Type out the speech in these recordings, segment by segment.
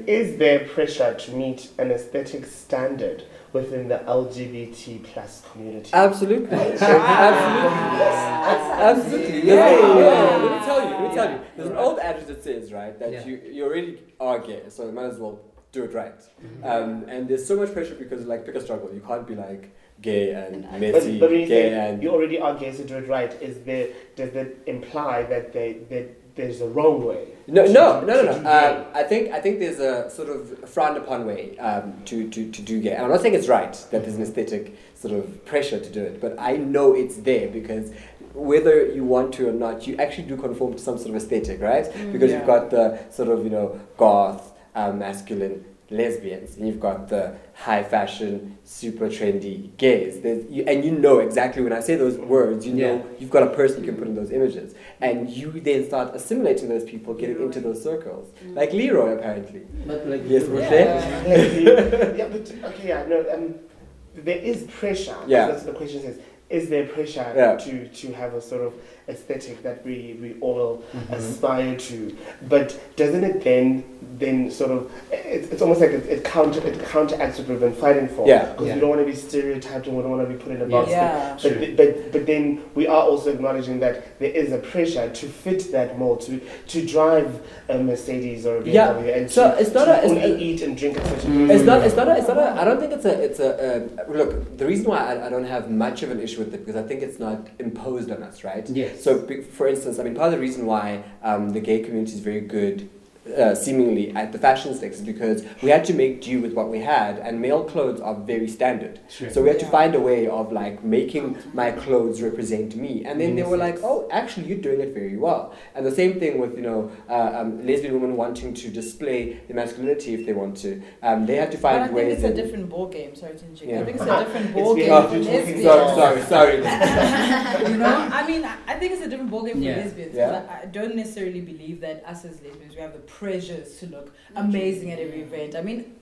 is there pressure to meet an aesthetic standard within the LGBT plus community? Absolutely. Absolutely. Yeah. Let me tell you. There's an old adage that says, right, that you already are gay, so you might as well do it right. And there's so much pressure because, like, pick a struggle. You can't be like gay and messy, but when you gay say and you already are gay, so do it right. Does that imply that there's a wrong way? No. I I think there's a sort of frowned upon way to do gay. And I'm not saying it's right that there's an aesthetic sort of pressure to do it, but I know it's there because whether you want to or not, you actually do conform to some sort of aesthetic, right? Because you've got the sort of, goth, masculine lesbians, and you've got the high fashion, super trendy gays. And you know exactly when I say those words, you know you've got a person you can put in those images, and you then start assimilating those people, getting into those circles, like Leroy apparently. But like yes, there is pressure. Yeah. That's what the question says. Is there pressure to have a sort of aesthetic that we all aspire to? But doesn't it then sort of it's almost like it counteracts what we've been fighting for? Because we don't want to be stereotyped and we don't want to be put in a box. But then we are also acknowledging that there is a pressure to fit that mold, to drive a Mercedes or a BMW and so to, it's not to only eat and drink at such a It's not I don't think it's a look, the reason why I don't have much of an issue with it because I think it's not imposed on us, right? Yes. So for instance, I mean, part of the reason why the gay community is very good seemingly at the fashion stakes is because we had to make do with what we had, and male clothes are very standard. Sure. So we had to find a way of like making my clothes represent me, and then they were like, oh, actually you're doing it very well. And the same thing with lesbian women wanting to display their masculinity if they want to. They had to find ways. I think it's a different ball game. Sorry to interrupt. Yeah. I think it's a different ball game for lesbians. Sorry. I mean, I think it's a different ball game for lesbians. Yeah. I don't necessarily believe that us as lesbians we have the pressures to look amazing at every event. I mean,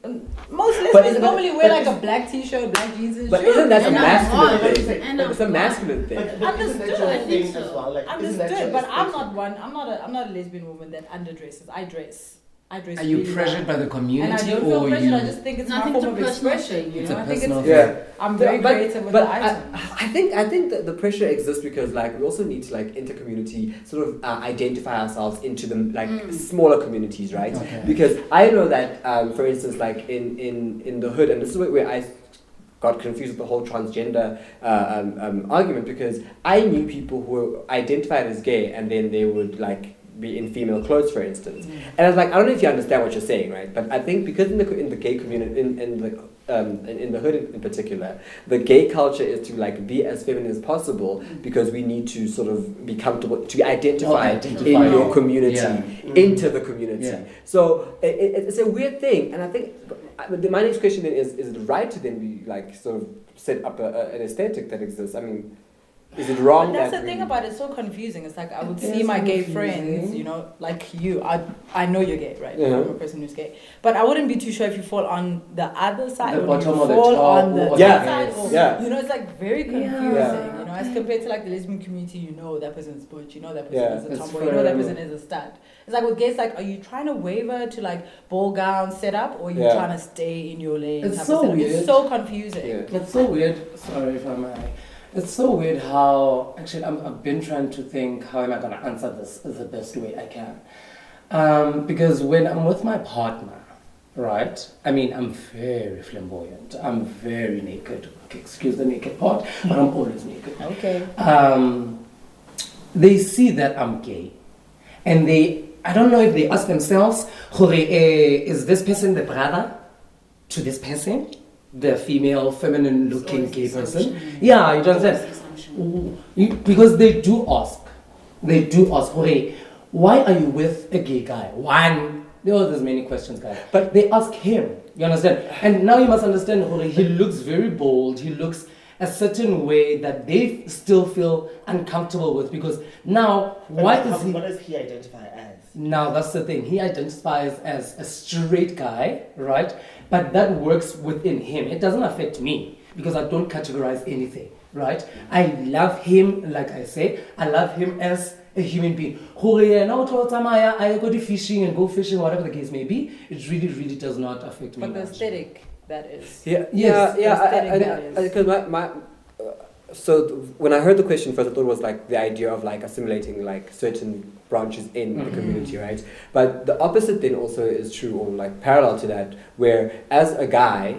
most lesbians normally wear like a black t-shirt, black jeans and shoes. But isn't that a masculine thing? thing? It's a masculine thing. Understood. As well. Like, Understood, but I'm not one. I'm not a lesbian woman that underdresses. I dress. Are you really pressured by the community, and I don't feel or pressured. you? I just think it's my form of expression. It's I think personal I'm very creative with the items. I think that the pressure exists because like we also need to like inter-community sort of identify ourselves into the like smaller communities, right? Okay. Because I know that for instance, like in the hood, and this is where I got confused with the whole transgender argument because I knew people who were identified as gay and then they would like be in female clothes, for instance. And I was like, I don't know if you understand what you're saying, right? But I think because in the gay community, in the hood in particular, the gay culture is to like be as feminine as possible because we need to sort of be comfortable to identify in your community, into the community. Yeah. So it's a weird thing, and I think my next question then is it right to then be like sort of set up an aesthetic that exists? I mean, is it wrong? But that's the thing about it, it's so confusing. It's like I would see my gay friends, like you. I know you're gay, right? I'm a person who's gay. But I wouldn't be too sure if you fall on the other side or you fall on the side. Or, it's like very confusing, as compared to like the lesbian community, that person's butch, that person is a tomboy, that person is a stud. It's like with gays, like, are you trying to waver to like ball gown setup or are you trying to stay in your lane? It's so weird. It's so confusing. Yeah. It's so weird. Sorry if I may. It's so weird how, actually, I've been trying to think, how am I going to answer this the best way I can? Because when I'm with my partner, right, I mean, I'm very flamboyant. I'm very naked. Okay, excuse the naked part, but I'm always naked. Okay. They see that I'm gay. And I don't know if they ask themselves, is this person the brother to this person? The female, feminine-looking gay person. Yeah, you understand? Because they do ask, why are you with a gay guy? There's many questions, guys. But they ask him, you understand? And now you must understand, he looks very bold, he looks a certain way that they still feel uncomfortable with, because now, what does he identify as? Now, that's the thing. He identifies as a straight guy, right? But that works within him. It doesn't affect me because I don't categorize anything, right? I love him, like I say, I love him as a human being. I go to fishing and go fishing, whatever the case may be. It really, really does not affect me. But the aesthetic, that is. Because so when I heard the question first, I thought it was like the idea of like assimilating like certain branches in the community, right? But the opposite then also is true, or like parallel to that, where as a guy,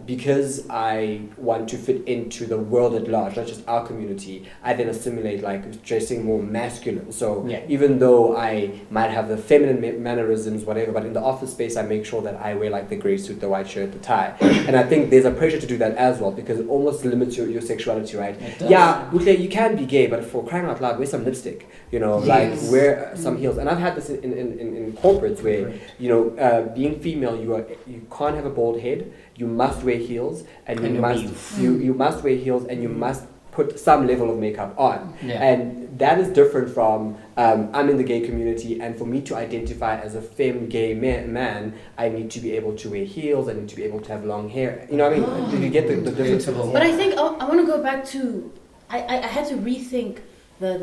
because I want to fit into the world at large, not just our community, I then assimilate like dressing more masculine. So even though I might have the feminine mannerisms, whatever, but in the office space, I make sure that I wear like the grey suit, the white shirt, the tie. And I think there's a pressure to do that as well, because it almost limits your sexuality, right? Yeah, okay, you can be gay, but for crying out loud, wear some lipstick, you know, like wear some heels. And I've had this in corporates where, you know, being female, you can't have a bald head. You must wear heels, and you must wear heels, and you must put some level of makeup on. And that is different from I'm in the gay community, and for me to identify as a femme gay man, I need to be able to wear heels. I need to be able to have long hair. You know what I mean? Did you get the difference? But I think I want to go back to I had to rethink there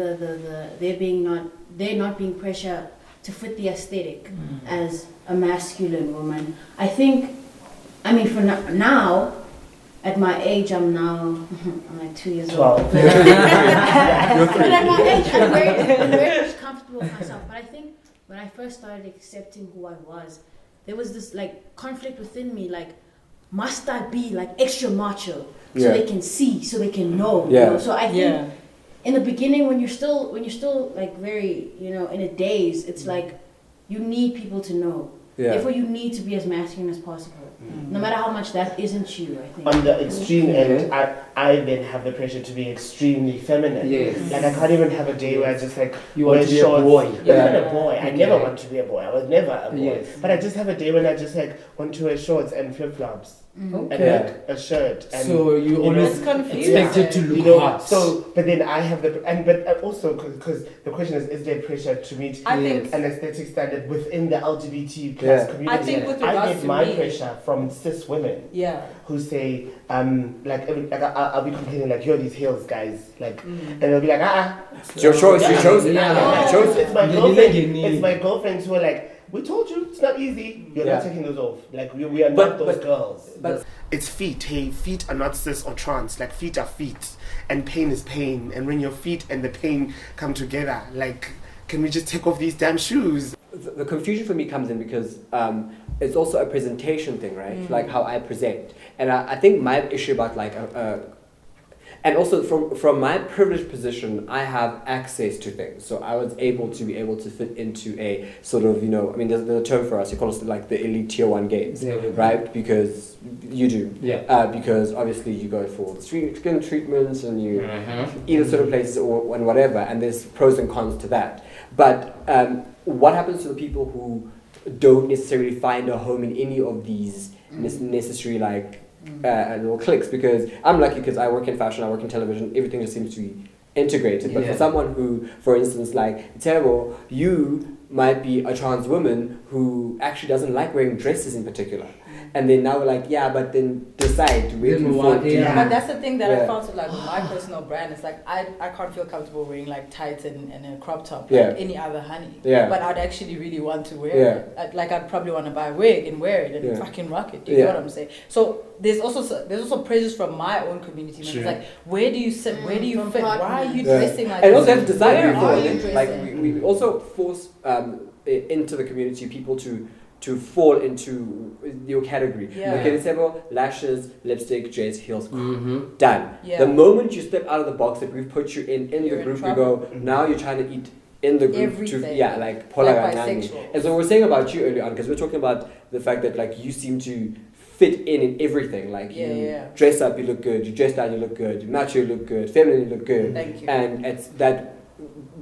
not being pressure to fit the aesthetic as a masculine woman. I mean, for now, at my age, I'm like 2 years old. But at my age, I'm very much comfortable with myself. But I think when I first started accepting who I was, there was this like conflict within me. Like, must I be like extra macho so they can see, so they can know? You know? So I think in the beginning, when you're still like very, you know, in a daze, it's like you need people to know. Therefore, you need to be as masculine as possible, no matter how much that isn't you. I think on the extreme end, I then have the pressure to be extremely feminine. Like I can't even have a day where I just like you want to be a boy. Even a boy. I never want to be a boy. I was never a boy. But I just have a day when I just like want to wear shorts and flip flops. And like a shirt. And, so you always expected to look hot. So, but then I have but also because the question is there pressure to meet an aesthetic standard within the LGBT plus community? I think with regards I get my pressure from cis women. Who say I'll be complaining like, yo, these heels, guys, like, and they'll be like, it's your choice. You chose it. It's my girlfriend. It's my girlfriends who are like, we told you it's not easy. You're not taking those off. Like we are not those girls. But it's feet. Hey, feet are not cis or trans. Like feet are feet, and pain is pain. And when your feet and the pain come together, like, can we just take off these damn shoes? The confusion for me comes in because it's also a presentation thing, right? Like how I present, and I think my issue about like and also from my privileged position, I have access to things. So I was able to fit into a sort of, you know, I mean, there's a term for us. You call us like the elite tier 1 games, right? Because you do. Because obviously you go for the skin treatments and you eat at certain places and whatever. And there's pros and cons to that. But what happens to the people who don't necessarily find a home in any of these necessary like little clicks? Because I'm lucky because I work in fashion, I work in television, everything just seems to be integrated. But for someone who, for instance, like Ditshego, you might be a trans woman who actually doesn't like wearing dresses in particular. And then now we're like, but then decide where to fall. But that's the thing that I found with like my personal brand. It's like I can't feel comfortable wearing like tights and a crop top like any other honey. But I'd actually really want to wear it. I'd probably want to buy a wig and wear it and fucking rock it. You know what I'm saying? So there's also pressures from my own community. It's like, where do you sit? Where do you fit? Why are you dressing like and this? also have to decide where are you dressing? Like we also force into the community people to fall into your category. Okay, Ditshego, lashes, lipstick, dress, heels, done. The moment you step out of the box that we've put you in the group, we go, now you're trying to eat in the group like bisexual. And so we're saying about you earlier on, because we're talking about the fact that like you seem to fit in everything. Like you dress up, you look good. You dress down, you look good. You match, you look good. Feminine, you look good. Thank you. And it's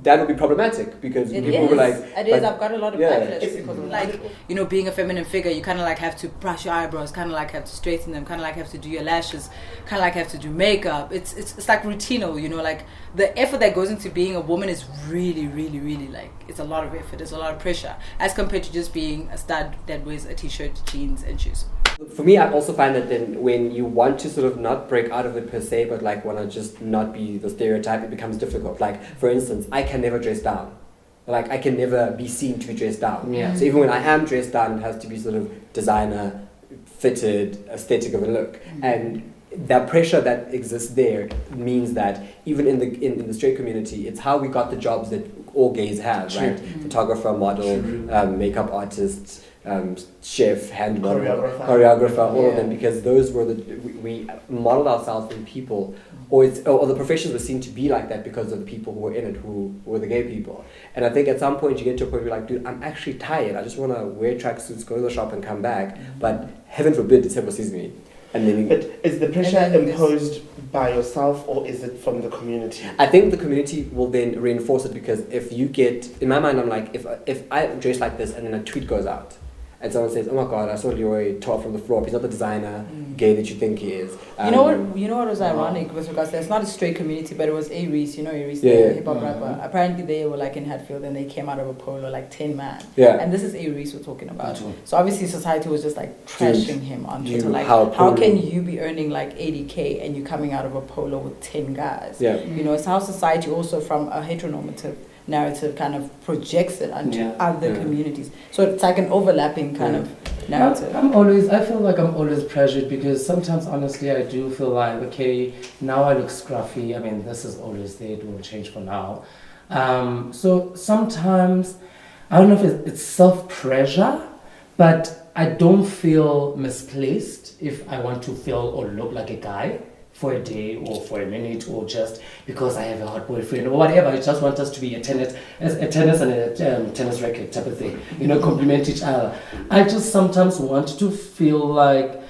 that would be problematic because people were like... It is. I've got a lot of backlash because of like, you know, being a feminine figure, you kind of like have to brush your eyebrows, kind of like have to straighten them, kind of like have to do your lashes, kind of like have to do makeup. It's like routine, you know, like the effort that goes into being a woman is really, really, really like, it's a lot of effort, it's a lot of pressure as compared to just being a stud that wears a t-shirt, jeans and shoes. For me, I also find that then when you want to sort of not break out of it per se, but like want to just not be the stereotype, it becomes difficult. Like, for instance, I can never dress down. Like, I can never be seen to be dressed down. Yeah. So even when I am dressed down, it has to be sort of designer, fitted, aesthetic of a look. And the pressure that exists there means that even in the straight community, it's how we got the jobs that all gays have, right? Photographer, model, makeup artist, chef, hand model, choreographer, all of them, because those were we modeled ourselves in people, or the professions were seen to be like that because of the people who were in it, who were the gay people. And I think at some point you get to a point where you're like, dude, I'm actually tired. I just want to wear tracksuits, go to the shop and come back. But heaven forbid Ditshego sees me. And then but is the pressure imposed by yourself or is it from the community? I think the community will then reinforce it, because if you get, in my mind, I'm like, if I dress like this and then a tweet goes out and someone says, oh my God, I saw Leroy tore from the floor. He's not the designer gay that you think he is. You know what was ironic with regards to, it's not a straight community, but it was Aries, the hip hop rapper. Apparently they were like in Hatfield and they came out of a polo like 10 man. Yeah. And this is Aries we're talking about. So obviously society was just like trashing him on Twitter. Like, how can you be earning like 80K and you're coming out of a polo with 10 guys? Yeah. It's how society also from a heteronormative narrative kind of projects it onto other communities. So it's like an overlapping kind of narrative. I feel like I'm always pressured, because sometimes honestly I do feel like, okay, now I look scruffy. I mean, this is always there, it will change for now. So sometimes, I don't know if it's self-pressure, but I don't feel misplaced if I want to feel or look like a guy for a day or for a minute, or just because I have a hot boyfriend or whatever. I just want us to be a tennis and a tennis racket type of thing, complement each other. I just sometimes want to feel like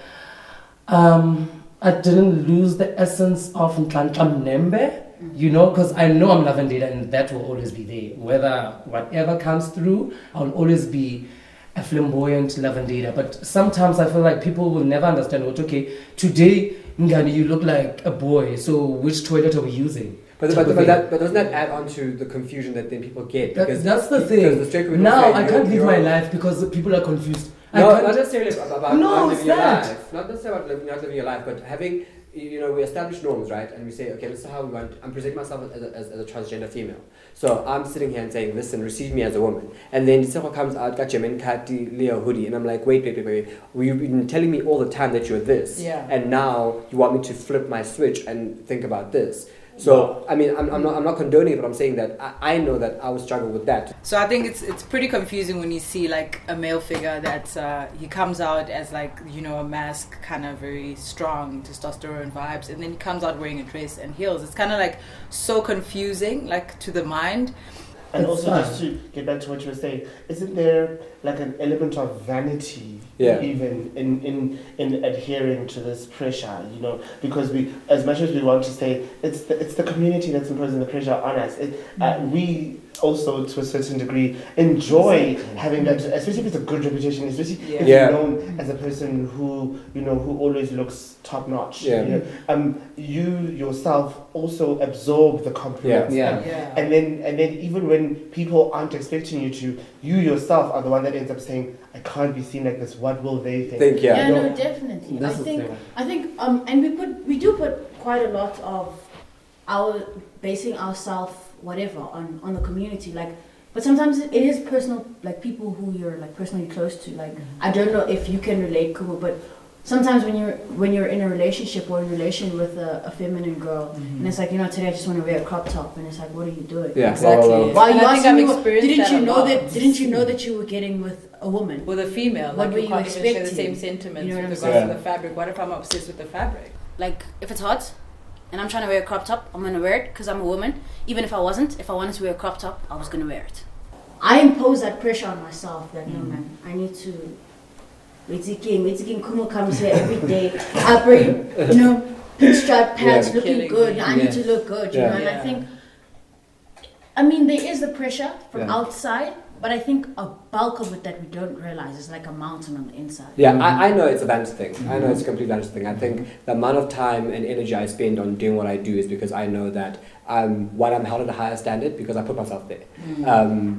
I didn't lose the essence of Nhlanhla Mnembe, because I know I'm Lavendayda and that will always be there. Whatever comes through, I'll always be a flamboyant Lavendayda. But sometimes I feel like people will never understand what, okay, today, Ngani, you look like a boy, so which toilet are we using? But doesn't that add on to the confusion that then people get? Because that's the thing. Now I can't live my life because people are confused. Not necessarily about not living your life. Not necessarily about not living your life, but having, we establish norms, right? And we say, okay, this is how we want. I'm presenting myself as a transgender female. So I'm sitting here and saying, listen, receive me as a woman. And then Ditshego comes out, got your Kati, Leo hoodie, and I'm like, wait. You've been telling me all the time that you're this. Yeah. And now you want me to flip my switch and think about this. So, I mean, I'm not condoning it, but I'm saying that I know that I would struggle with that. So I think it's pretty confusing when you see like a male figure that he comes out as like, a mask, kind of very strong testosterone vibes, and then he comes out wearing a dress and heels. It's kind of like so confusing, like to the mind. And also, just to get back to what you were saying, isn't there like an element of vanity even in adhering to this pressure? Because we, as much as we want to say it's the community that's imposing the pressure on us, we also to a certain degree enjoy having that, especially if it's a good reputation, especially if you're known as a person who who always looks top notch. You yourself also absorb the compliments, and then even when people aren't expecting you to, you yourself are the one that ends up saying, I can't be seen like this, what will they think? No, definitely. I think and we do put quite a lot of our basing ourselves whatever on the community, but sometimes it is personal, like people who you're like personally close to. I don't know if you can relate, Khumo, but sometimes when you're in a relationship or in relation with a feminine girl, and it's like, today I just want to wear a crop top, and it's like, what are you doing? Yeah, exactly. Why you asking me? Didn't you know that you were getting with a woman? With a female, what were you you can't even share the expecting? same sentiments You know with what I'm regards to the fabric. What if I'm obsessed with the fabric? Like, if it's hot and I'm trying to wear a crop top, I'm going to wear it because I'm a woman. Even if I wanted to wear a crop top, I was going to wear it. I impose that pressure on myself that, no man, I need to... Waiting, Khumo comes here every day. I bring, pinstripe pants, looking good. I need to look good, and I think... there is the pressure from outside, but I think a bulk of it that we don't realize is like a mountain on the inside. Yeah, I know it's a vanity thing. I know it's a complete vanity thing. I think the amount of time and energy I spend on doing what I do is because I know that I'm held at a higher standard because I put myself there.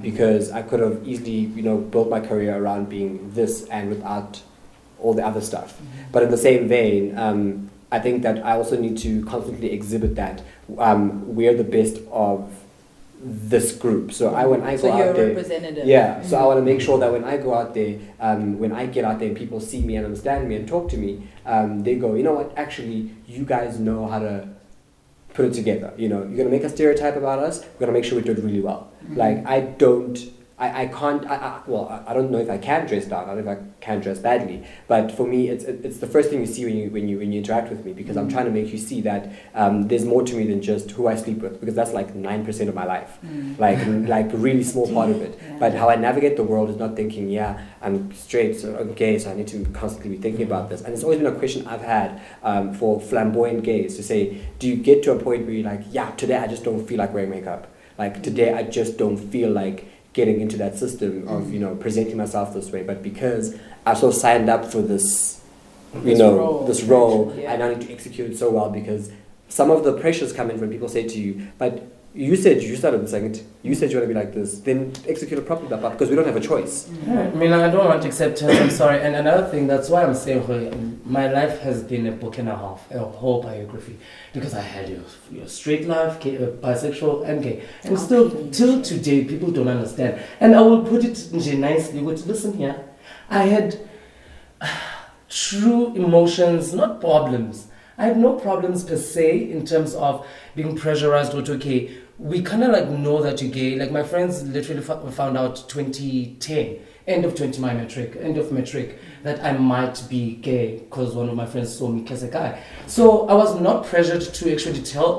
Because I could have easily, built my career around being this and without all the other stuff. But in the same vein, I think that I also need to constantly exhibit that we're the best of this group. So when I go out there, representative. Yeah. So I want to make sure that when I go out there, when I get out there and people see me and understand me and talk to me, they go, you know what? Actually, you guys know how to put it together. You know, you're gonna make a stereotype about us. We're gonna make sure we do it really well. Like I don't know if I can dress down. I don't know if I can dress badly. But for me, it's the first thing you see when you interact with me, because I'm trying to make you see that there's more to me than just who I sleep with, because that's like 9% of my life, like a really small part of it. But how I navigate the world is not thinking, yeah, I'm straight, so I'm gay, so I need to constantly be thinking about this. And it's always been a question I've had for flamboyant gays to say, do you get to a point where you're like, yeah, today I just don't feel like wearing makeup. Like today I just don't feel like getting into that system of, you know, presenting myself this way, but because I so signed up for this role, I now need to execute it so well, because some of the pressures come in when people say to you, but you said you started saying it, you said you want to be like this, then execute it properly, because we don't have a choice. Yeah, I mean, I don't want acceptance, I'm sorry. And another thing, that's why I'm saying my life has been a book and a half, a whole biography, because I had your straight life, gay, bisexual and gay. And still, till today, people don't understand. And I will put it nicely, listen here, I had true emotions, not problems. I had no problems per se in terms of being pressurized or okay. We kind of like know that you're gay. Like my friends literally found out 2010, end of metric, that I might be gay because one of my friends saw me as a guy. So I was not pressured to actually tell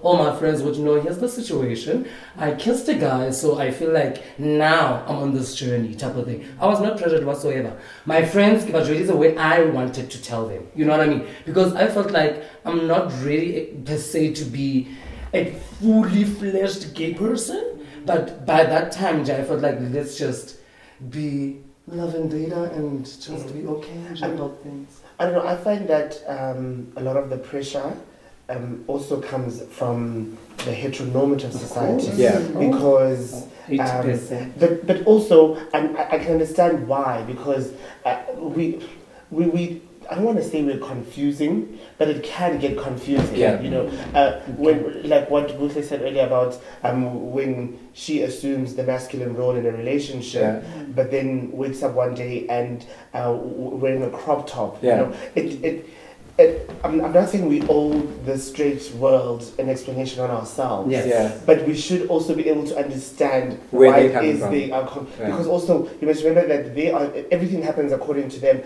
all my friends, well, you know, here's the situation. I kissed a guy, so I feel like now I'm on this journey type of thing. I was not pressured whatsoever. My friends gave us when I wanted to tell them. You know what I mean? Because I felt like I'm not ready per se to be a fully fleshed gay person, but by that time I felt like let's just be Lavendayda and just be okay and enjoy all things. I don't know, I find that a lot of the pressure also comes from the heteronormative society. Yeah. Because 80%. but also I can understand why, because we I don't want to say we're confusing, but it can get confusing. Yeah. You know, when, like what Buhle said earlier about when she assumes the masculine role in a relationship, but then wakes up one day and wearing a crop top. Yeah. You know, I'm not saying we owe the straight world an explanation on ourselves. Yes. Yeah. But we should also be able to understand where why they come from. They are because also you must remember that everything happens according to them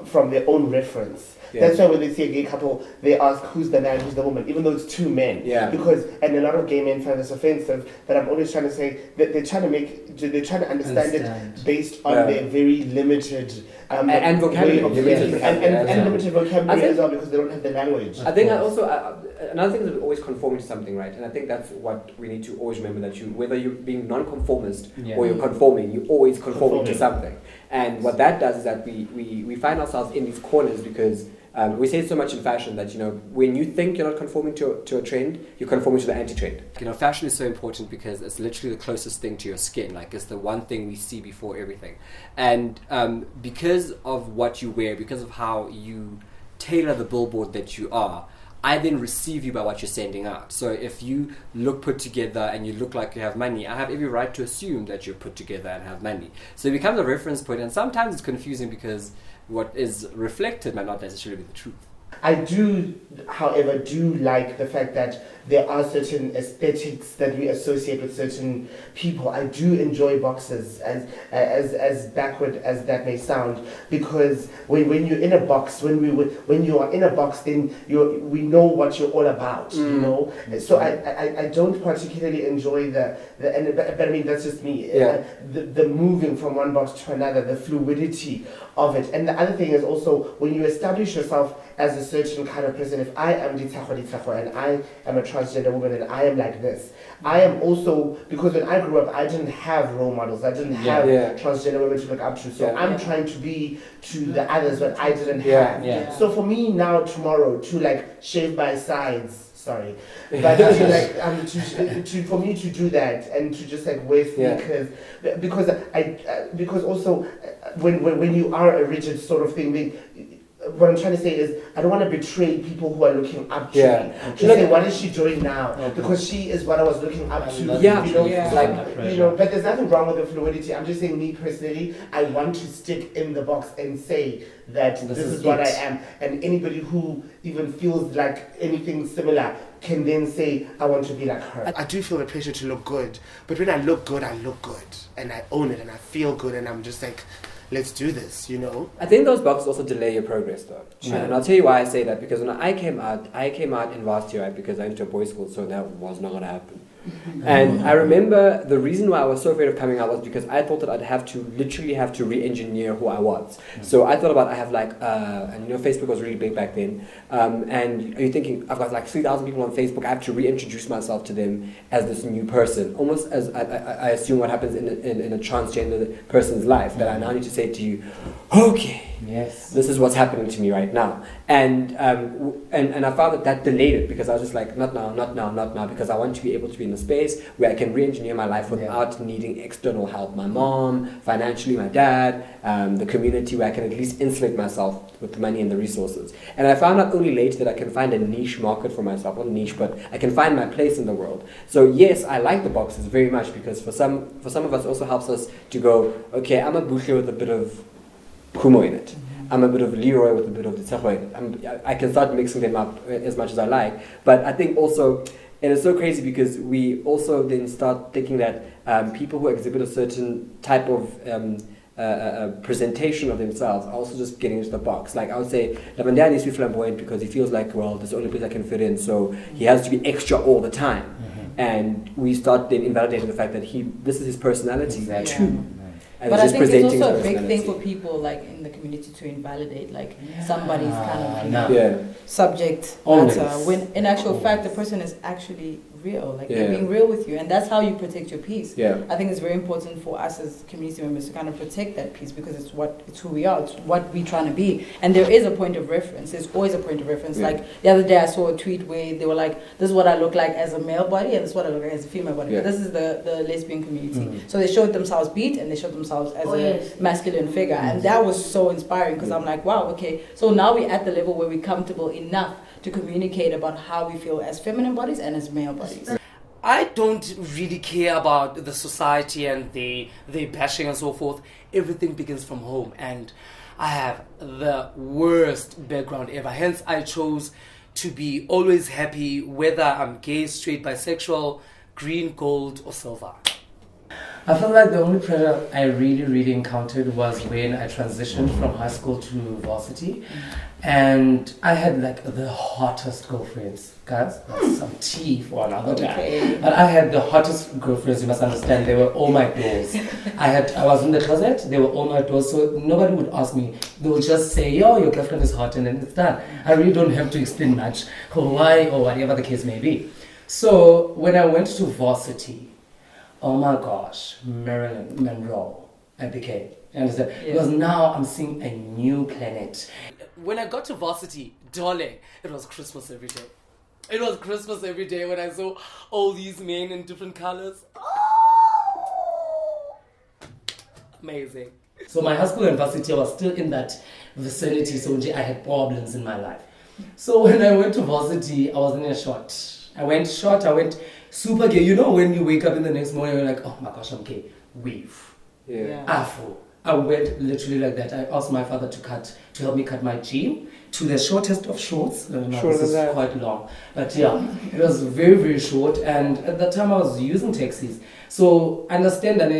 from their own reference. Yeah. That's why when they see a gay couple, they ask who's the man, who's the woman, even though it's two men. Yeah. Because and a lot of gay men find this offensive. But I'm always trying to say that they're trying to understand it based on their very limited and vocabulary, and limited vocabulary as well, because they don't have the language. I think another thing is always conforming to something, right? And I think that's what we need to always remember, that whether you're being non-conformist or you're conforming, you're always conforming to something. And what that does is that we find ourselves in these corners because we say so much in fashion that, you know, when you think you're not conforming to a trend, you're conforming to the anti-trend. You know, fashion is so important because it's literally the closest thing to your skin. Like, it's the one thing we see before everything. And because of what you wear, because of how you tailor the billboard that you are, I then receive you by what you're sending out. So if you look put together and you look like you have money, I have every right to assume that you're put together and have money. So it becomes a reference point, and sometimes it's confusing because what is reflected might not necessarily be the truth. I do, however, like the fact that there are certain aesthetics that we associate with certain people. I do enjoy boxes, as backward as that may sound, because when you're in a box, when you are in a box, then we know what you're all about, you know. So I don't particularly enjoy but I mean that's just me. Yeah. The moving from one box to another, the fluidity of it, and the other thing is also when you establish yourself as a certain kind of person. If I am Ditshego and I am a transgender woman and I am like this, I am also, because when I grew up I didn't have role models, I didn't have transgender women to look up to, so I'm trying to be to the others what I didn't have. So for me now tomorrow to like shave my sides Sorry, but for me to do that and to just like wear sneakers, because also when you are a rigid sort of thing, what I'm trying to say is I don't want to betray people who are looking up to me. To say, what is she doing now? Because she is what I was looking up to. But there's nothing wrong with the fluidity. I'm just saying, me personally, I want to stick in the box and say that this is what I am. And anybody who even feels like anything similar can then say, I want to be like her. I do feel the pressure to look good. But when I look good, and I own it, and I feel good, and I'm just like, let's do this, I think those boxes also delay your progress, though. Sure. And I'll tell you why I say that. Because when I came out in varsity, right? Because I went to a boys' school, so that was not going to happen. And I remember the reason why I was so afraid of coming out was because I thought that I'd literally have to re-engineer who I was. So I thought about, I have like, and Facebook was really big back then. And you're thinking, I've got like 3,000 people on Facebook. I have to reintroduce myself to them as this new person. Almost as I assume what happens in a transgender person's life. That I now need to say to you, okay, yes, this is what's happening to me right now. And I found that delayed it, because I was just like, not now, because I want to be able to be in a space where I can re-engineer my life without needing external help. My mom, financially, my dad, the community, where I can at least insulate myself with the money and the resources. And I found out only later that I can find a niche market for myself. Not niche, but I can find my place in the world. So yes, I like the boxes very much, because for some of us, it also helps us to go, okay, I'm a Buhle with a bit of Khumo in it. I'm a bit of Leroy with a bit of Ditshego in it. I can start mixing them up as much as I like. But I think also, and it's so crazy because we also then start thinking that people who exhibit a certain type of presentation of themselves are also just getting into the box. Like I would say, Lavendayda needs to be flamboyant because he feels like, well, this is the only place I can fit in, so he has to be extra all the time. And we start then invalidating the fact that this is his personality too. But I think it's also a big thing for people like in the community to invalidate like somebody's kind of subject matter, when in actual fact the person is actually real, like they're being real with you, and that's how you protect your peace. I think it's very important for us as community members to kind of protect that peace, because it's who we are, it's what we're trying to be, and there is a point of reference. There's always a point of reference. Like the other day I saw a tweet where they were like, this is what I look like as a male body and this is what I look like as a female body. But this is the lesbian community. So they showed themselves beat and they showed themselves as a masculine figure, and that was so inspiring, because I'm like, wow, okay, so now we're at the level where we're comfortable enough to communicate about how we feel as feminine bodies and as male bodies. I don't really care about the society and the bashing and so forth. Everything begins from home, and I have the worst background ever. Hence, I chose to be always happy, whether I'm gay, straight, bisexual, green, gold, or silver. I feel like the only pressure I really encountered was when I transitioned from high school to varsity, and I had like the hottest girlfriends, guys. That's some tea for another day. But I had the hottest girlfriends. You must understand, they were all my dolls. I was in the closet. They were all my dolls, so nobody would ask me. They would just say, "Yo, your girlfriend is hot," and then it's done. I really don't have to explain much why or whatever the case may be. So when I went to varsity, oh my gosh, Marilyn Monroe, I became. You understand? Because now I'm seeing a new planet. When I got to varsity, darling, it was Christmas every day. It was Christmas every day when I saw all these men in different colors. Oh! Amazing. So my high school and varsity, I was still in that vicinity, so I had problems in my life. So when I went to varsity, I was in a short. I went super gay. You know when you wake up in the next morning, you're like, oh my gosh, I'm gay. Weave. Afro. I went literally like that. I asked my father to help me cut my jean to the shortest of shorts. This is quite long. But it was very short. And at that time I was using taxis. So understand that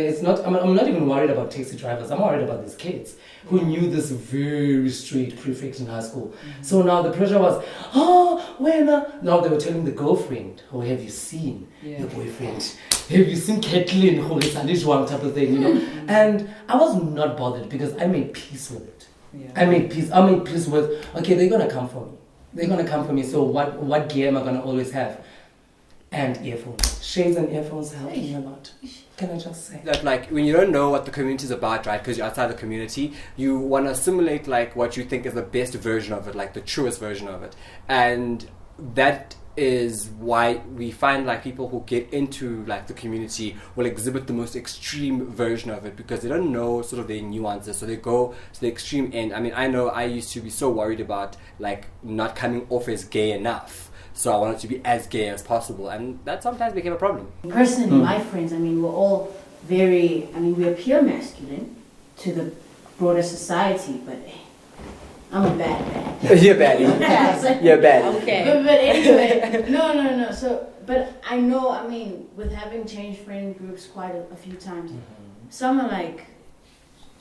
I'm not even worried about taxi drivers. I'm worried about these kids who knew this very straight prefect in high school. So now the pressure was, now they were telling the girlfriend, oh, have you seen your boyfriend? Have you seen Caitlin? Type of thing, you know? And I was not bothered because I made peace with it. I made peace with, okay, they're gonna come for me. So what gear am I gonna always have? And earphones. Shades and earphones help me a lot. Can I just say? That like when you don't know what the community is about, right? Because you're outside the community, you want to assimilate like what you think is the best version of it, like the truest version of it. And that is why we find like people who get into like the community will exhibit the most extreme version of it because they don't know sort of their nuances, so they go to the extreme end. I mean, I know I used to be so worried about like not coming off as gay enough, so I wanted to be as gay as possible, and that sometimes became a problem. Personally, my friends, I mean, we're all we appear masculine to the broader society, but I'm a bad. You're bad. You're bad. Okay. But anyway, no. So, but I know, I mean, with having changed friend groups quite a few times, some are like,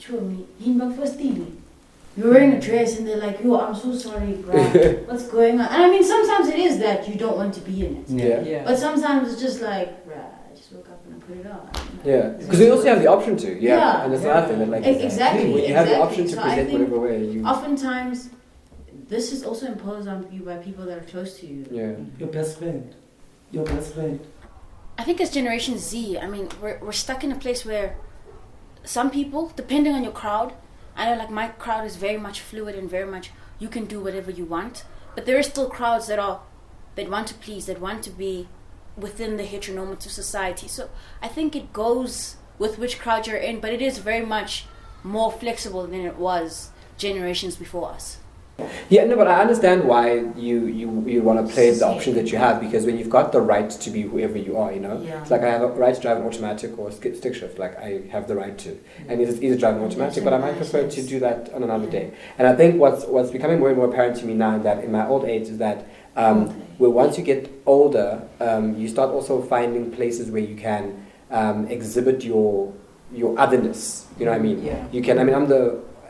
you're wearing a dress, and they're like, yo, I'm so sorry, bro. What's going on? And I mean, sometimes it is that you don't want to be in it. Yeah. But sometimes it's just like, bruh, I just woke up and I put it on. Yeah, because we also have the option to. Yeah. And it's another thing that like Exactly. when you have the option to So present whatever way you. Oftentimes, this is also imposed on you by people that are close to you. Yeah. Your best friend. I think as Generation Z, I mean, we're stuck in a place where some people, depending on your crowd, I know like my crowd is very much fluid and very much you can do whatever you want, but there are still crowds that want to please, that want to be within the heteronormative society. So I think it goes with which crowd you're in, but it is very much more flexible than it was generations before us. Yeah, no, but I understand why you want to play the option that you have, because when you've got the right to be whoever you are, you know, it's like I have a right to drive an automatic or stick shift, like I have the right to, and it's either driving automatic, but I might prefer to do that on another day. And I think what's becoming more and more apparent to me now, that in my old age, is that where once you get older, you start also finding places where you can exhibit your otherness. You know what I mean? Yeah. You can. I mean,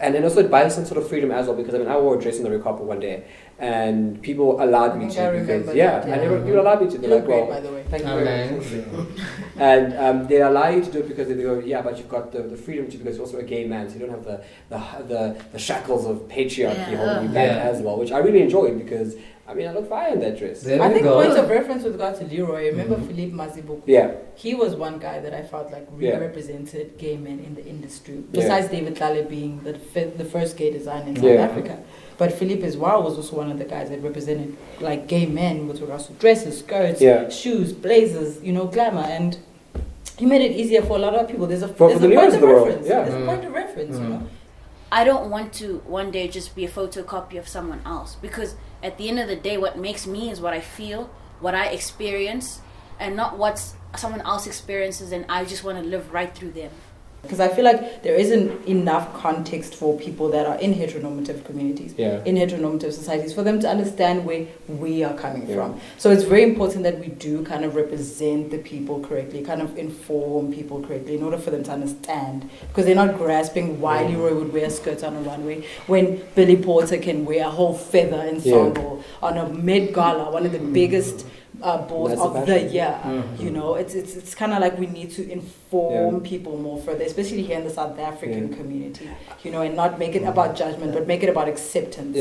and also it buys some sort of freedom as well, because I mean I wore a dress in the red carpet one day, and people allowed me to, because people allowed me to. They're like, well, by the way. thank you very much. And they allow you to do it because they go, yeah, but you've got the freedom to, because you're also a gay man, so you don't have the shackles of patriarchy holding you back as well, which I really enjoyed, because I mean I look fine in that dress. I think point of reference with regard to Leroy, remember Philippe Mazibuku? Yeah. He was one guy that I felt like really represented gay men in the industry. Besides David Tlale being the first gay designer in South Africa. But Philippe as well was also one of the guys that represented like gay men with regards to dresses, skirts, shoes, blazers, you know, glamour, and he made it easier for a lot of people. There's a point of reference. There's a point of reference, you know. I don't want to one day just be a photocopy of someone else, because at the end of the day, what makes me is what I feel, what I experience, and not what someone else experiences, and I just want to live right through them. Because I feel like there isn't enough context for people that are in heteronormative communities, in heteronormative societies, for them to understand where we are coming from. So it's very important that we do kind of represent the people correctly, kind of inform people correctly in order for them to understand. Because they're not grasping why Leroy would wear skirts on a runway when Billy Porter can wear a whole feather ensemble on a Met Gala, one of the biggest balls of the year. You know, it's kind of like we need to inform people more further, especially here in the South African community, you know, and not make it about judgment, but make it about acceptance.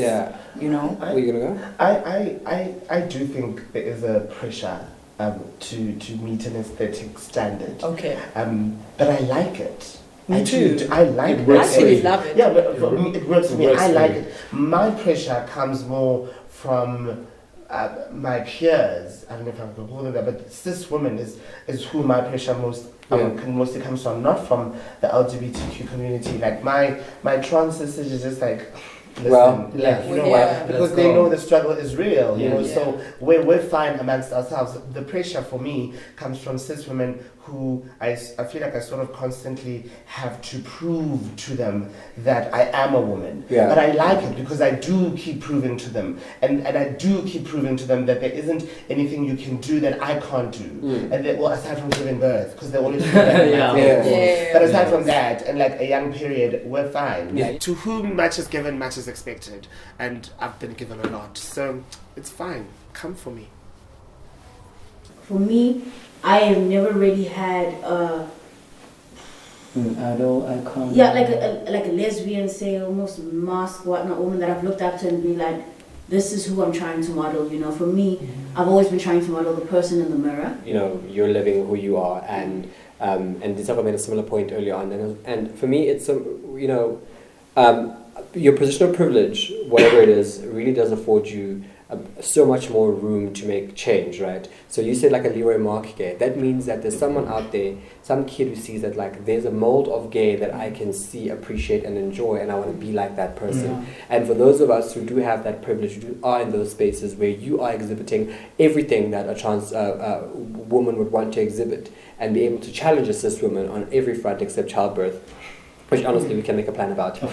You know. Are you gonna go? I do think there is a pressure to meet an aesthetic standard. But I like it. Me too. I like it. I actually love it. Yeah, but for me, it works for me. I like it. My pressure comes more from my peers. I don't know if I can call them that, but cis women is who my pressure can mostly comes from, not from the LGBTQ community. Like my trans sisters is just like, listen, you know what? Because they know the struggle is real, you know. So we're fine amongst ourselves. The pressure for me comes from cis women who I feel like I sort of constantly have to prove to them that I am a woman. But I like it because I do keep proving to them, and I do keep proving to them that there isn't anything you can do that I can't do. And well, aside from giving birth, because they're always but aside from that, and like a young period, we're fine. To whom much is given, much is expected, and I've been given a lot, so it's fine. Come for me. For me, I have never really had an idol icon. Like a lesbian, say, almost mask, whatnot, woman that I've looked up to and be like, this is who I'm trying to model. You know, for me, I've always been trying to model the person in the mirror. You know, you're living who you are, and Ditshego made a similar point earlier on, and for me, it's you know, your position of privilege, whatever it is, really does afford you so much more room to make change, right? So you said like a Leroy Marc gay. That means that there's someone out there, some kid who sees that like there's a mold of gay that I can see, appreciate, and enjoy, and I want to be like that person. And for those of us who do have that privilege, who are in those spaces where you are exhibiting everything that a trans woman would want to exhibit, and be able to challenge a cis woman on every front except childbirth, which honestly we can make a plan about. For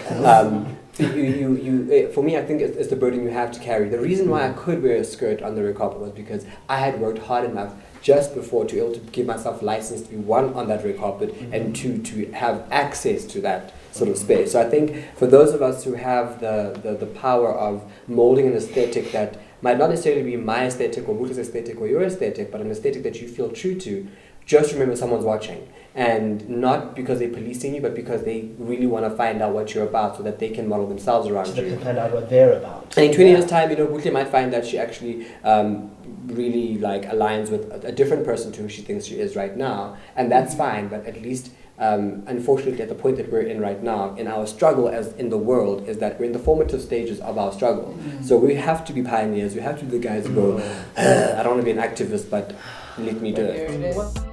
me, I think it's the burden you have to carry. The reason why I could wear a skirt on the red carpet was because I had worked hard enough just before to be able to give myself license to be one on that red carpet, and two, to have access to that sort of space. So I think for those of us who have the power of molding an aesthetic that might not necessarily be my aesthetic or Buhle's aesthetic or your aesthetic, but an aesthetic that you feel true to, just remember someone's watching. And not because they're policing you, but because they really want to find out what you're about so that they can model themselves around so you. they can find out what they're about. And in 20 years' time, Buhle might find that she actually really like aligns with a different person to who she thinks she is right now. And that's fine, but at least, unfortunately, at the point that we're in right now, in our struggle as in the world, is that we're in the formative stages of our struggle. So we have to be pioneers. We have to be the guys who go, I don't want to be an activist, but let me do it.